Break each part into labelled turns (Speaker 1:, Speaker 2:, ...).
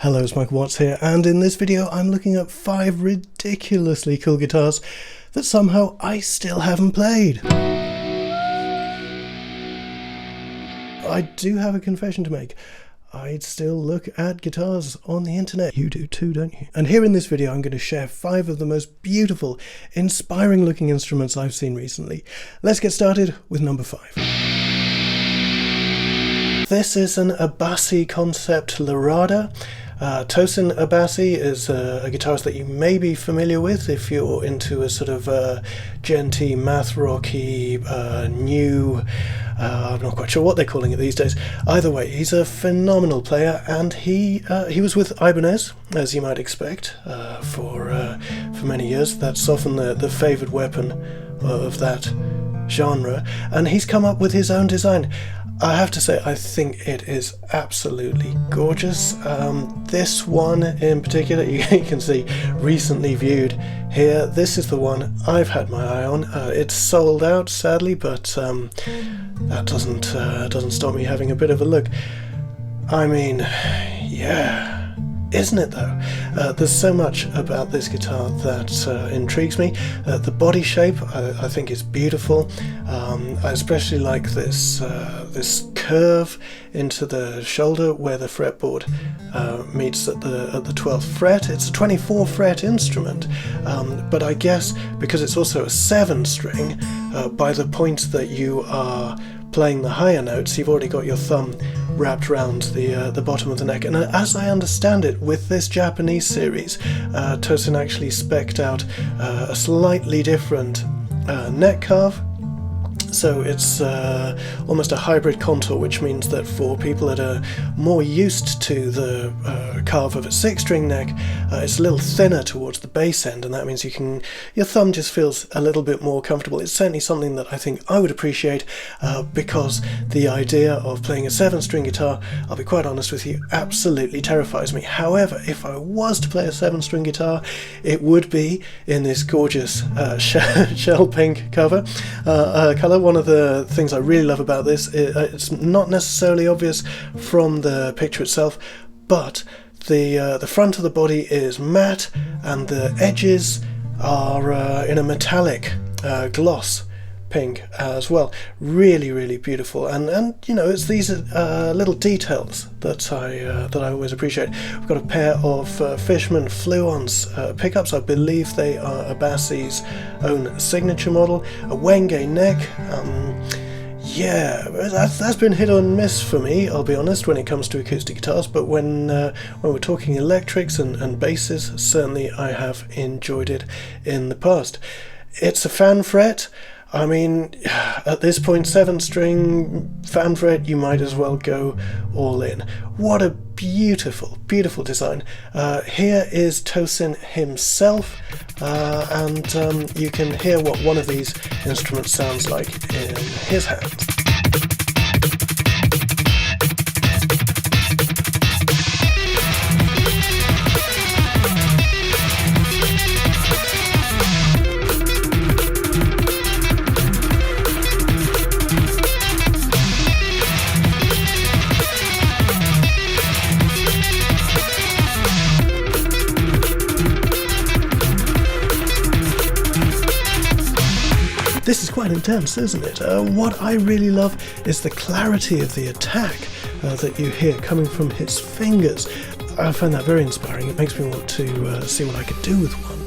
Speaker 1: Hello, it's Michael Watts here, and in this video I'm looking at 5 ridiculously cool guitars that somehow I still haven't played. I do have a confession to make. I still look at guitars on the internet. You do too, don't you? And here in this video I'm going to share 5 of the most beautiful, inspiring looking instruments I've seen recently. Let's get started with number 5. This is an Abasi Concepts Larada. Tosin Abasi is a guitarist that you may be familiar with if you're into a sort of genty, math rocky, new, I'm not quite sure what they're calling it these days. Either way, he's a phenomenal player, and he was with Ibanez, as you might expect, for many years. That's often the favoured weapon of that genre, and he's come up with his own design. I have to say, I think it is absolutely gorgeous. This one in particular, you can see recently viewed here. This is the one I've had my eye on. It's sold out, sadly, but that doesn't stop me having a bit of a look. I mean, yeah. Isn't it though? There's so much about this guitar that intrigues me. The body shape I think is beautiful. I especially like this curve into the shoulder where the fretboard meets at the 12th fret. It's a 24 fret instrument, but I guess because it's also a 7-string, by the point that you are playing the higher notes, you've already got your thumb wrapped around the bottom of the neck. And as I understand it, with this Japanese series, Tosin actually spec'd out a slightly different neck carve. So it's almost a hybrid contour, which means that for people that are more used to the carve of a 6-string neck, it's a little thinner towards the bass end, and that means your thumb just feels a little bit more comfortable. It's certainly something that I think I would appreciate, because the idea of playing a 7-string guitar, I'll be quite honest with you, absolutely terrifies me. However, if I was to play a 7-string guitar, it would be in this gorgeous shell pink colour. One of the things I really love about this, it's not necessarily obvious from the picture itself, but the front of the body is matte and the edges are in a metallic gloss pink as well. Really, really beautiful, and you know, it's these little details that I always appreciate. We've got a pair of Fishman Fluence pickups. I believe they are Abasi's own signature model. A Wenge neck. Yeah, that's been hit or miss for me, I'll be honest, when it comes to acoustic guitars, but when we're talking electrics and basses, certainly I have enjoyed it in the past. It's a fan fret. I mean, at this point, 7-string fan fret, you might as well go all in. What a beautiful, beautiful design. Here is Tosin himself, and you can hear what one of these instruments sounds like in his hands. This is quite intense, isn't it? What I really love is the clarity of the attack that you hear coming from his fingers. I find that very inspiring. It makes me want to see what I could do with one.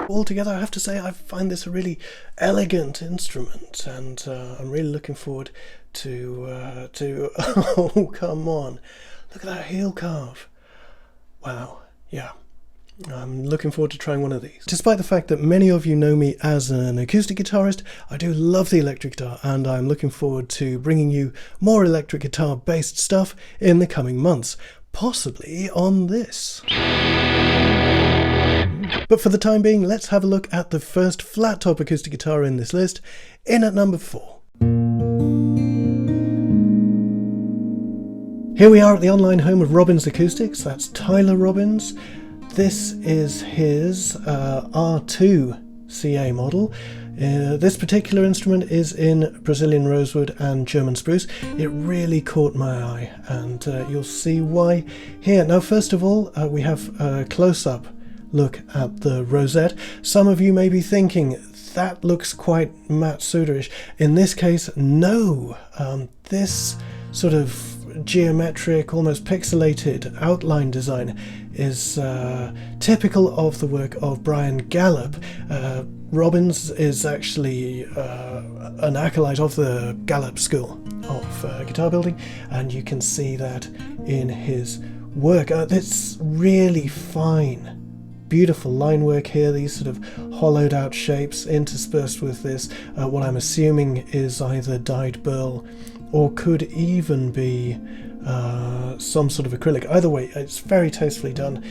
Speaker 1: Altogether, I have to say, I find this a really elegant instrument, and I'm really looking forward to oh, come on. Look at that heel carve. Wow, yeah. I'm looking forward to trying one of these. Despite the fact that many of you know me as an acoustic guitarist, I do love the electric guitar, and I'm looking forward to bringing you more electric guitar based stuff in the coming months, possibly on this. But for the time being, let's have a look at the first flat top acoustic guitar in this list, in at number 4. Here we are at the online home of Robbins Acoustics. That's Tyler Robbins. This is his R2 CA model. This particular instrument is in Brazilian rosewood and German spruce. It really caught my eye, and you'll see why here. Now, first of all, we have a close-up look at the rosette. Some of you may be thinking, that looks quite Matsuderish. In this case, no. This sort of geometric, almost pixelated outline design is typical of the work of Brian Gallup. Robbins is actually an acolyte of the Gallup school of guitar building, and you can see that in his work. It's really fine, beautiful line work here, these sort of hollowed out shapes interspersed with this, what I'm assuming is either dyed burl or could even be some sort of acrylic. Either way, it's very tastefully done.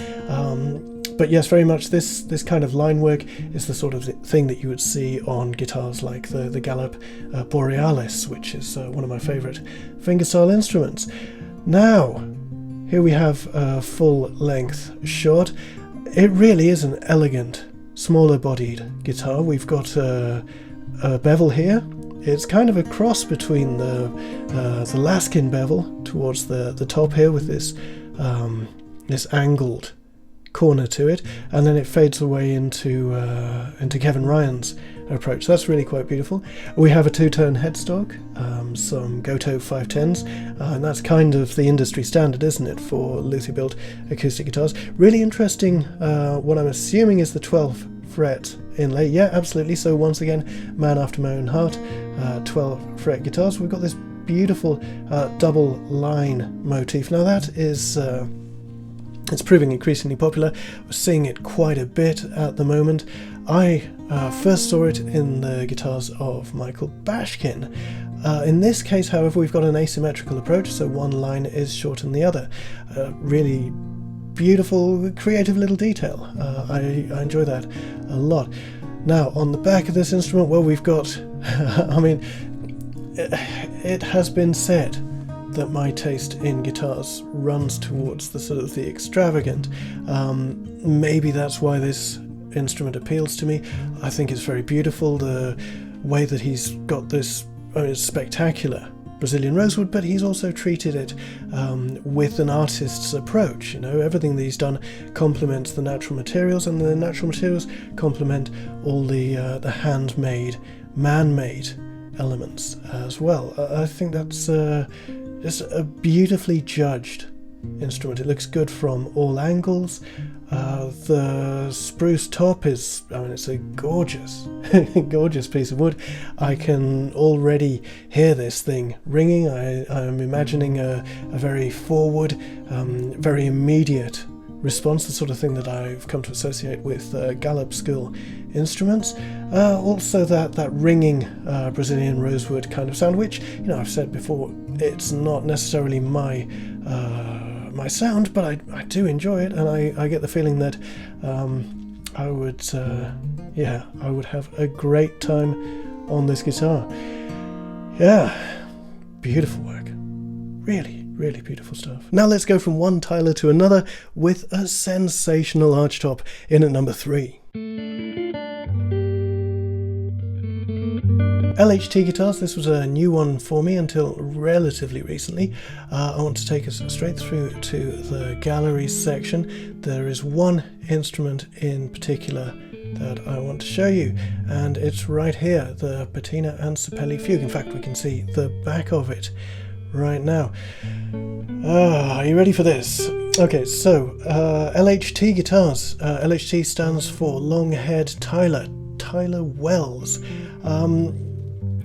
Speaker 1: But yes, very much this kind of line work is the sort of thing that you would see on guitars like the Gallup Borealis, which is one of my favourite fingerstyle instruments. Now, here we have a full-length shot. It really is an elegant, smaller-bodied guitar. We've got a bevel here. It's kind of a cross between the Laskin bevel towards the top here with this angled corner to it, and then it fades away into Kevin Ryan's approach. That's really quite beautiful. We have a two-tone headstock, some Goto 510s, and that's kind of the industry standard, isn't it, for luthier built acoustic guitars. Really interesting, what I'm assuming is the 12th fret inlay. Yeah, absolutely. So once again, man after my own heart, 12 fret guitars. We've got this beautiful double line motif. Now that is it's proving increasingly popular. We're seeing it quite a bit at the moment. I first saw it in the guitars of Michael Bashkin. In this case, however, we've got an asymmetrical approach, so one line is shorter than the other. Really beautiful, creative little detail. I enjoy that a lot. Now, on the back of this instrument, well, we've got, I mean, it has been said that my taste in guitars runs towards the sort of the extravagant. Maybe that's why this instrument appeals to me. I think it's very beautiful, the way that he's got this spectacular Brazilian rosewood, but he's also treated it with an artist's approach. You know, everything that he's done complements the natural materials, and the natural materials complement all the handmade, man-made elements as well. I think that's just a beautifully judged instrument. It looks good from all angles. The spruce top is, I mean, it's a gorgeous, gorgeous piece of wood. I can already hear this thing ringing. I'm imagining a very forward, very immediate response, the sort of thing that I've come to associate with Gallup school instruments. Also that ringing Brazilian rosewood kind of sound, which, you know, I've said before, it's not necessarily my sound, but I do enjoy it, and I get the feeling that I would have a great time on this guitar. Yeah, beautiful work. Really, really beautiful stuff. Now let's go from one Tyler to another with a sensational archtop in at number 3. LHT Guitars, this was a new one for me until relatively recently. I want to take us straight through to the gallery section. There is one instrument in particular that I want to show you, and it's right here, the Patina and Sapelli Fugue. In fact, we can see the back of it right now. Are you ready for this? Okay, so LHT Guitars. LHT stands for Long-Haired Tyler Wells.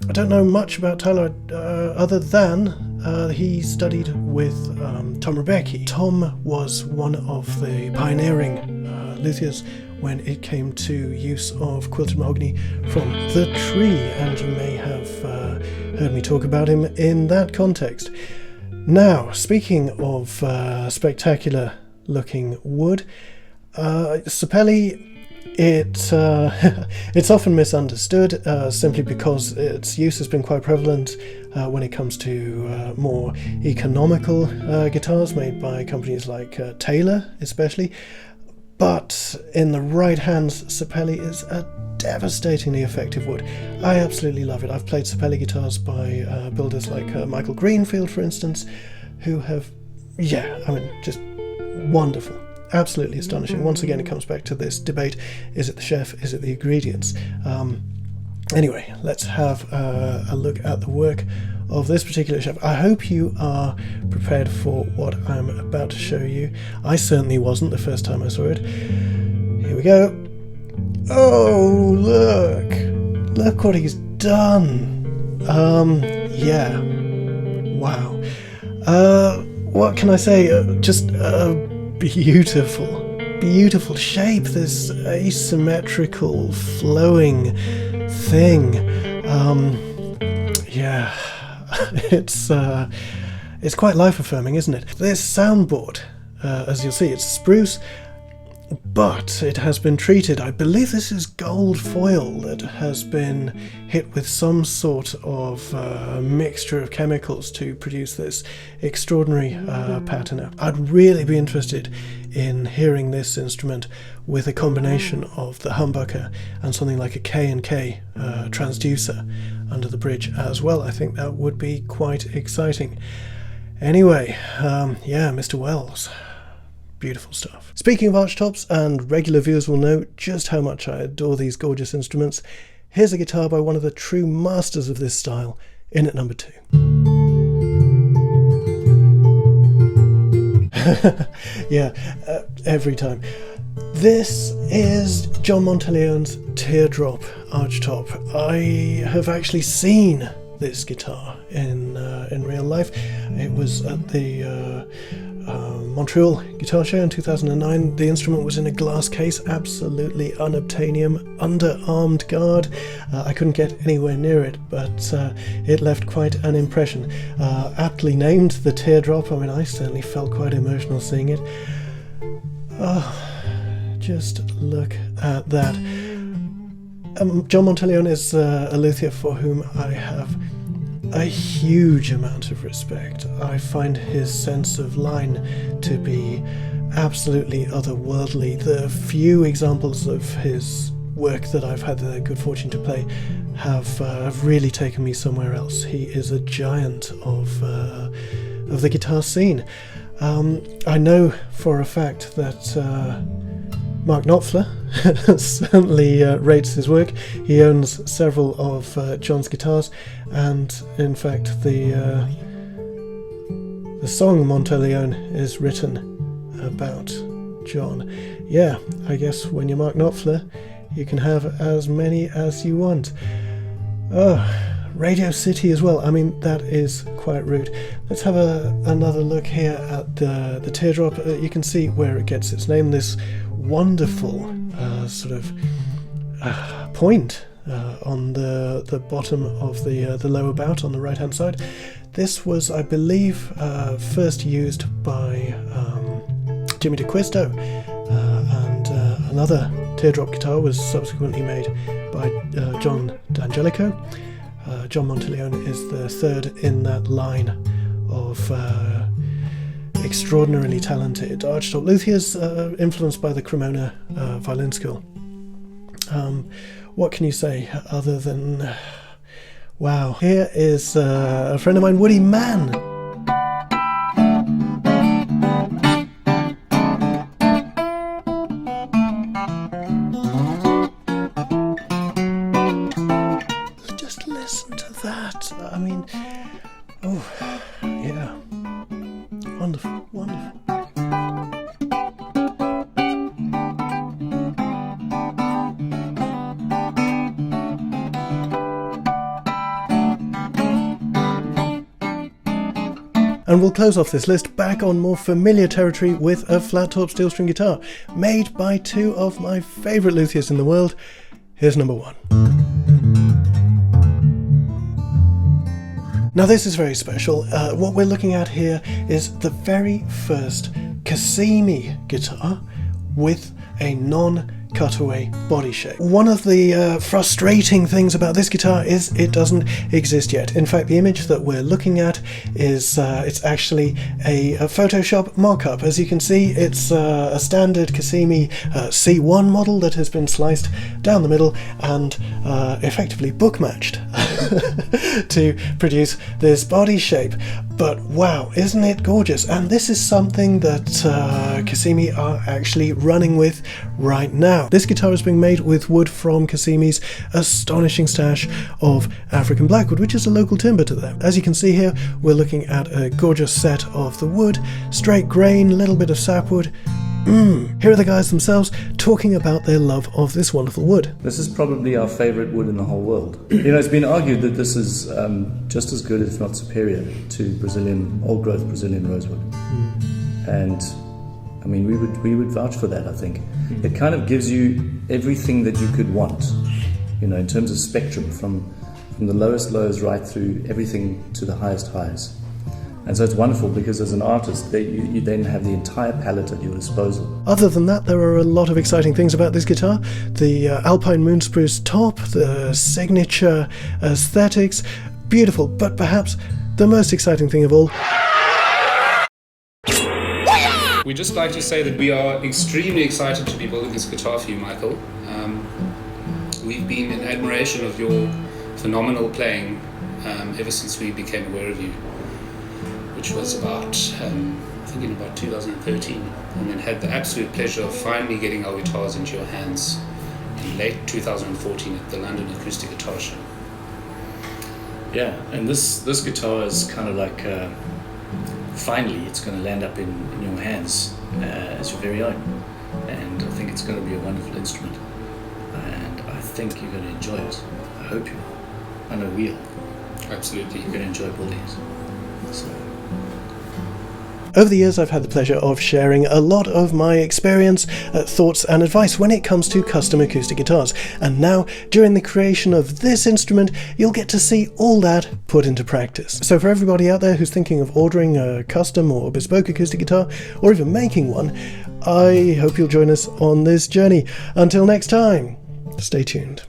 Speaker 1: I don't know much about Tyler other than he studied with Tom Rebecki. Tom was one of the pioneering luthiers when it came to use of quilted mahogany from the tree, and you may have heard me talk about him in that context. Now, speaking of spectacular looking wood, Sapelli, it's often misunderstood simply because its use has been quite prevalent when it comes to more economical guitars made by companies like Taylor especially. But in the right hands, Sapelli is a devastatingly effective wood. I absolutely love it. I've played Sapelli guitars by builders like Michael Greenfield, for instance, who have, just wonderful. Absolutely astonishing. Once again, it comes back to this debate: is it the chef, is it the ingredients? Anyway, let's have a look at the work of this particular chef. I hope you are prepared for what I'm about to show you. I certainly wasn't the first time I saw it. Here we go. Oh, look what he's done. Yeah, wow. What can I say? Just beautiful shape, this asymmetrical flowing thing. It's quite life affirming, isn't it? This soundboard, as you'll see, it's spruce, but it has been treated. I believe this is gold foil that has been hit with some sort of mixture of chemicals to produce this extraordinary patina. I'd really be interested in hearing this instrument with a combination of the humbucker and something like a K&K transducer under the bridge as well. I think that would be quite exciting. Anyway, Mr. Wells. Beautiful stuff. Speaking of archtops, and regular viewers will know just how much I adore these gorgeous instruments, here's a guitar by one of the true masters of this style, in at number 2. Every time. This is John Monteleone's Teardrop archtop. I have actually seen this guitar in real life. It was at the Montreal Guitar Show in 2009. The instrument was in a glass case, absolutely unobtainium, under armed guard. I couldn't get anywhere near it, but it left quite an impression. Aptly named the Teardrop. I mean, I certainly felt quite emotional seeing it. Oh, just look at that. John Monteleone is a luthier for whom I have a huge amount of respect. I find his sense of line to be absolutely otherworldly. The few examples of his work that I've had the good fortune to play have really taken me somewhere else. He is a giant of the guitar scene. I know for a fact that Mark Knopfler certainly rates his work. He owns several of John's guitars, and in fact the song Monteleone is written about John. Yeah, I guess when you're Mark Knopfler, you can have as many as you want. Oh, Radio City as well. I mean, that is quite rude. Let's have another look here at the Teardrop. You can see where it gets its name. This wonderful point on the bottom of the lower bout on the right hand side. This was, I believe, first used by Jimmy DeQuisto, and another Teardrop guitar was subsequently made by John D'Angelico. John Monteleone is the third in that line of extraordinarily talented archtop luthiers, influenced by the Cremona violin school. What can you say other than wow? Here is a friend of mine, Woody Mann. Just listen to that. I mean, oh yeah. Wonderful, wonderful. And we'll close off this list back on more familiar territory with a flat top steel string guitar, made by two of my favourite luthiers in the world. Here's number 1. Now this is very special. What we're looking at here is the very first Casimi guitar with a non cutaway body shape. One of the frustrating things about this guitar is it doesn't exist yet. In fact, the image that we're looking at is it's actually a Photoshop mock-up. As you can see, it's a standard Casimi C1 model that has been sliced down the middle and effectively book matched to produce this body shape. But wow, isn't it gorgeous? And this is something that Casimi are actually running with right now. This guitar is being made with wood from Casimi's astonishing stash of African blackwood, which is a local timber to them. As you can see here, we're looking at a gorgeous set of the wood, straight grain, little bit of sapwood. Here are the guys themselves talking about their love of this wonderful wood.
Speaker 2: This is probably our favorite wood in the whole world. You know, it's been argued that this is just as good, if not superior, to old-growth Brazilian rosewood. And I mean, we would vouch for that, I think. It kind of gives you everything that you could want, you know, in terms of spectrum, from the lowest lows right through everything to the highest highs. And so it's wonderful because as an artist, you then have the entire palette at your disposal.
Speaker 1: Other than that, there are a lot of exciting things about this guitar. The Alpine Moon Spruce top, the signature aesthetics, beautiful, but perhaps the most exciting thing of all.
Speaker 3: We'd just like to say that we are extremely excited to be building this guitar for you, Michael. We've been in admiration of your phenomenal playing ever since we became aware of you, which was about, I think in about 2013, and then had the absolute pleasure of finally getting our guitars into your hands in late 2014 at the London Acoustic Guitar Show.
Speaker 2: Yeah, and this guitar is kind of like, finally it's going to land up in your hands as your very own, and I think it's going to be a wonderful instrument, and I think you're going to enjoy it. I hope you will. I know we are.
Speaker 3: Absolutely.
Speaker 2: You're going to enjoy building it. So.
Speaker 1: Over the years, I've had the pleasure of sharing a lot of my experience, thoughts and advice when it comes to custom acoustic guitars. And now, during the creation of this instrument, you'll get to see all that put into practice. So for everybody out there who's thinking of ordering a custom or bespoke acoustic guitar, or even making one, I hope you'll join us on this journey. Until next time, stay tuned.